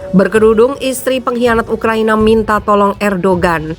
Berkerudung, istri pengkhianat Ukraina minta tolong Erdogan.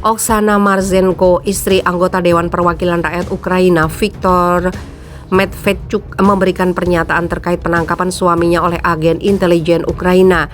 Oksana Marzenko, istri anggota Dewan Perwakilan Rakyat Ukraina Viktor Medvedchuk, memberikan pernyataan terkait penangkapan suaminya oleh agen intelijen Ukraina.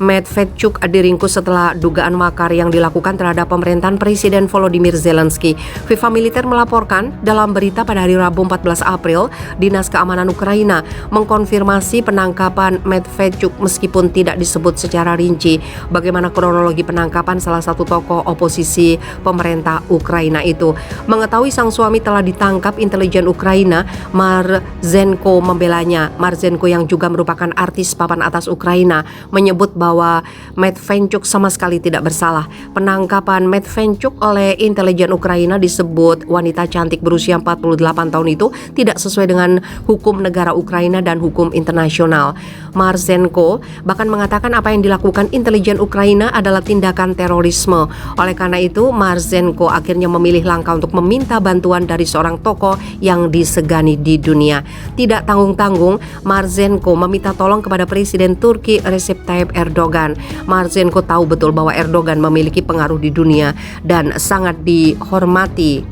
Medvedchuk diringkus setelah dugaan makar yang dilakukan terhadap pemerintahan Presiden Volodymyr Zelensky. Viva Militer melaporkan dalam berita pada hari Rabu 14 April, Dinas Keamanan Ukraina mengkonfirmasi penangkapan Medvedchuk meskipun tidak disebut secara rinci bagaimana kronologi penangkapan salah satu tokoh oposisi pemerintah Ukraina itu. Mengetahui sang suami telah ditangkap, intelijen Ukraina Marzenko membelanya. Marzenko yang juga merupakan artis papan atas Ukraina menyebut bahwa Medvedchuk sama sekali tidak bersalah. Penangkapan Medvedchuk oleh intelijen Ukraina disebut wanita cantik berusia 48 tahun itu tidak sesuai dengan hukum negara Ukraina dan hukum internasional. Marzenko bahkan mengatakan apa yang dilakukan intelijen Ukraina adalah tindakan terorisme. Oleh karena itu, Marzenko akhirnya memilih langkah untuk meminta bantuan dari seorang tokoh yang disegani di dunia. Tidak tanggung-tanggung, Marzenko meminta tolong kepada Presiden Turki Recep Tayyip Erdogan. Marzenko tahu betul bahwa Erdogan memiliki pengaruh di dunia dan sangat dihormati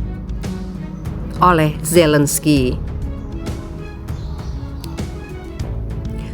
oleh Zelensky.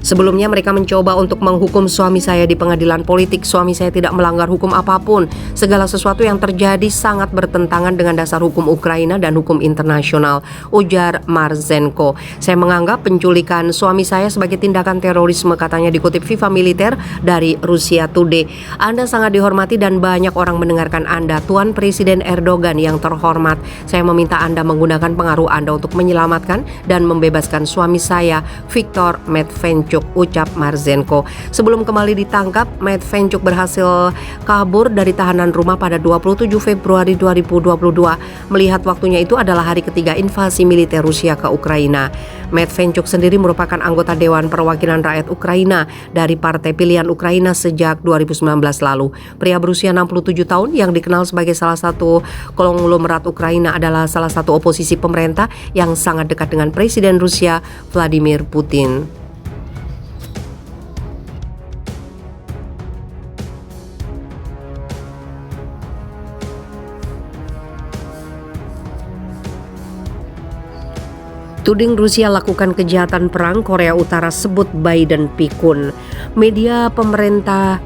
Sebelumnya mereka mencoba untuk menghukum suami saya di pengadilan politik. Suami saya tidak melanggar hukum apapun. Segala sesuatu yang terjadi sangat bertentangan dengan dasar hukum Ukraina dan hukum internasional, ujar Marzenko. Saya menganggap penculikan suami saya sebagai tindakan terorisme, katanya dikutip Viva Militer dari Russia Today. Anda sangat dihormati dan banyak orang mendengarkan Anda, Tuan Presiden Erdogan yang terhormat. Saya meminta Anda menggunakan pengaruh Anda untuk menyelamatkan dan membebaskan suami saya, Viktor Medvedchuk, ucap Marzenko. Sebelum kembali ditangkap, Medvedchuk berhasil kabur dari tahanan rumah pada 27 Februari 2022. Melihat waktunya itu adalah hari ketiga invasi militer Rusia ke Ukraina. Medvedchuk sendiri merupakan anggota Dewan Perwakilan Rakyat Ukraina dari Partai Pilihan Ukraina sejak 2019 lalu. Pria berusia 67 tahun yang dikenal sebagai salah satu konglomerat Ukraina adalah salah satu oposisi pemerintah yang sangat dekat dengan Presiden Rusia Vladimir Putin. Tuding Rusia lakukan kejahatan perang, Korea Utara sebut Biden pikun. Media pemerintah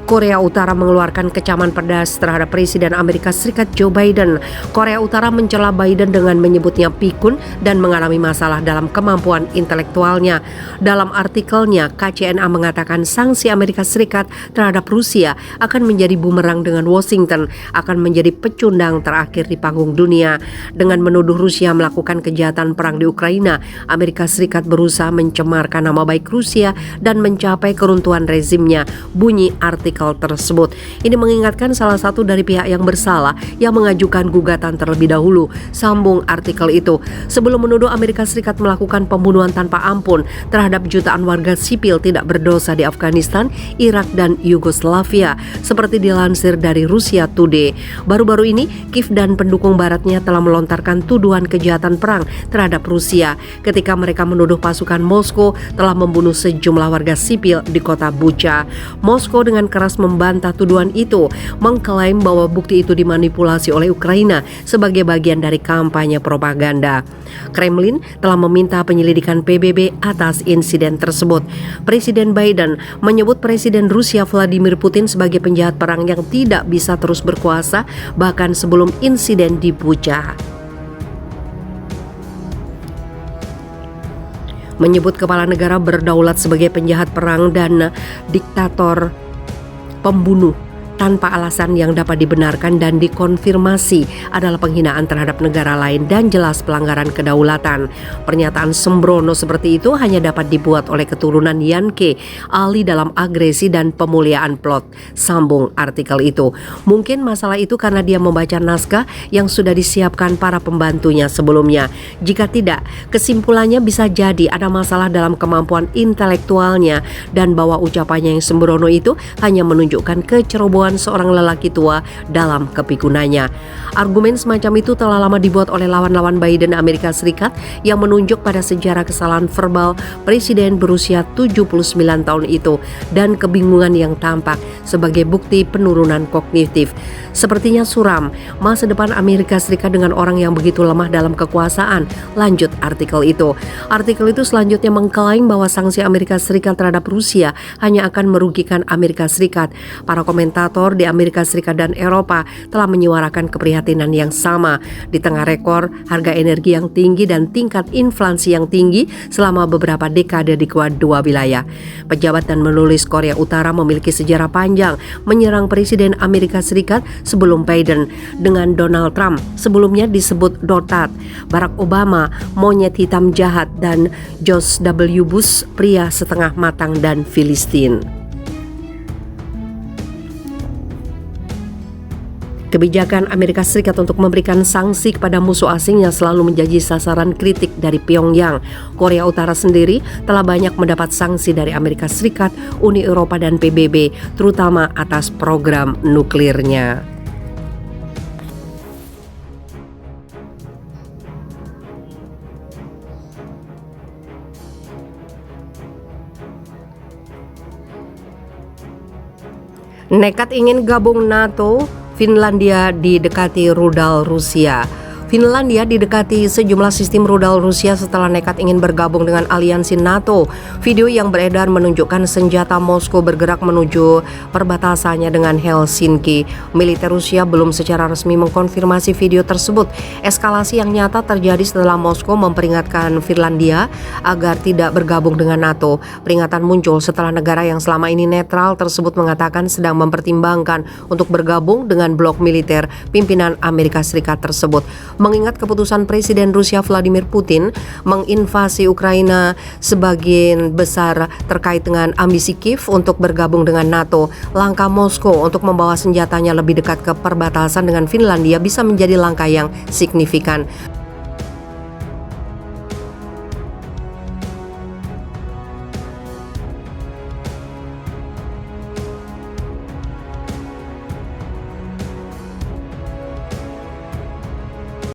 Korea Utara mengeluarkan kecaman pedas terhadap Presiden Amerika Serikat Joe Biden. Korea Utara mencela Biden dengan menyebutnya pikun dan mengalami masalah dalam kemampuan intelektualnya. Dalam artikelnya, KCNA mengatakan sanksi Amerika Serikat terhadap Rusia akan menjadi bumerang dengan Washington, akan menjadi pecundang terakhir di panggung dunia. Dengan menuduh Rusia melakukan kejahatan perang di Ukraina, Amerika Serikat berusaha mencemarkan nama baik Rusia dan mencapai keruntuhan rezimnya, bunyi artikel tersebut. Ini mengingatkan salah satu dari pihak yang bersalah yang mengajukan gugatan terlebih dahulu, sambung artikel itu. Sebelum menuduh Amerika Serikat melakukan pembunuhan tanpa ampun terhadap jutaan warga sipil tidak berdosa di Afghanistan, Irak, dan Yugoslavia, seperti dilansir dari Russia Today. Baru-baru ini, Kiev dan pendukung baratnya telah melontarkan tuduhan kejahatan perang terhadap Rusia ketika mereka menuduh pasukan Moskow telah membunuh sejumlah warga sipil di kota Bucha. Moskow dengan keras membantah tuduhan itu, mengklaim bahwa bukti itu dimanipulasi oleh Ukraina sebagai bagian dari kampanye propaganda. Kremlin telah meminta penyelidikan PBB atas insiden tersebut. Presiden Biden menyebut Presiden Rusia Vladimir Putin sebagai penjahat perang yang tidak bisa terus berkuasa bahkan sebelum insiden di Bucha. Menyebut kepala negara berdaulat sebagai penjahat perang dan diktator pembunuh tanpa alasan yang dapat dibenarkan dan dikonfirmasi adalah penghinaan terhadap negara lain dan jelas pelanggaran kedaulatan. Pernyataan sembrono seperti itu hanya dapat dibuat oleh keturunan Yankee, ahli dalam agresi dan pemuliaan plot, sambung artikel itu. Mungkin masalah itu karena dia membaca naskah yang sudah disiapkan para pembantunya sebelumnya. Jika tidak, kesimpulannya bisa jadi ada masalah dalam kemampuan intelektualnya dan bahwa ucapannya yang sembrono itu hanya menunjukkan kecerobohan seorang lelaki tua dalam kepikunannya. Argumen semacam itu telah lama dibuat oleh lawan-lawan Biden Amerika Serikat yang menunjuk pada sejarah kesalahan verbal presiden berusia 79 tahun itu dan kebingungan yang tampak sebagai bukti penurunan kognitif. Sepertinya suram masa depan Amerika Serikat dengan orang yang begitu lemah dalam kekuasaan, lanjut artikel itu. Artikel itu selanjutnya mengklaim bahwa sanksi Amerika Serikat terhadap Rusia hanya akan merugikan Amerika Serikat. Para komentator di Amerika Serikat dan Eropa telah menyuarakan keprihatinan yang sama di tengah rekor harga energi yang tinggi dan tingkat inflasi yang tinggi selama beberapa dekade di kedua wilayah. Pejabat dan menulis Korea Utara memiliki sejarah panjang menyerang Presiden Amerika Serikat sebelum Biden dengan Donald Trump, sebelumnya disebut Dotad, Barack Obama, monyet hitam jahat, dan George W. Bush, pria setengah matang dan Filistin. Kebijakan Amerika Serikat untuk memberikan sanksi kepada musuh asing yang selalu menjadi sasaran kritik dari Pyongyang. Korea Utara sendiri telah banyak mendapat sanksi dari Amerika Serikat, Uni Eropa dan PBB, terutama atas program nuklirnya. Nekat ingin gabung NATO, Finlandia didekati rudal Rusia. Finlandia didekati sejumlah sistem rudal Rusia setelah nekat ingin bergabung dengan aliansi NATO. Video yang beredar menunjukkan senjata Moskow bergerak menuju perbatasannya dengan Helsinki. Militer Rusia belum secara resmi mengkonfirmasi video tersebut. Eskalasi yang nyata terjadi setelah Moskow memperingatkan Finlandia agar tidak bergabung dengan NATO. Peringatan muncul setelah negara yang selama ini netral tersebut mengatakan sedang mempertimbangkan untuk bergabung dengan blok militer pimpinan Amerika Serikat tersebut. Mengingat keputusan Presiden Rusia Vladimir Putin menginvasi Ukraina sebagian besar terkait dengan ambisi Kiev untuk bergabung dengan NATO, langkah Moskow untuk membawa senjatanya lebih dekat ke perbatasan dengan Finlandia bisa menjadi langkah yang signifikan.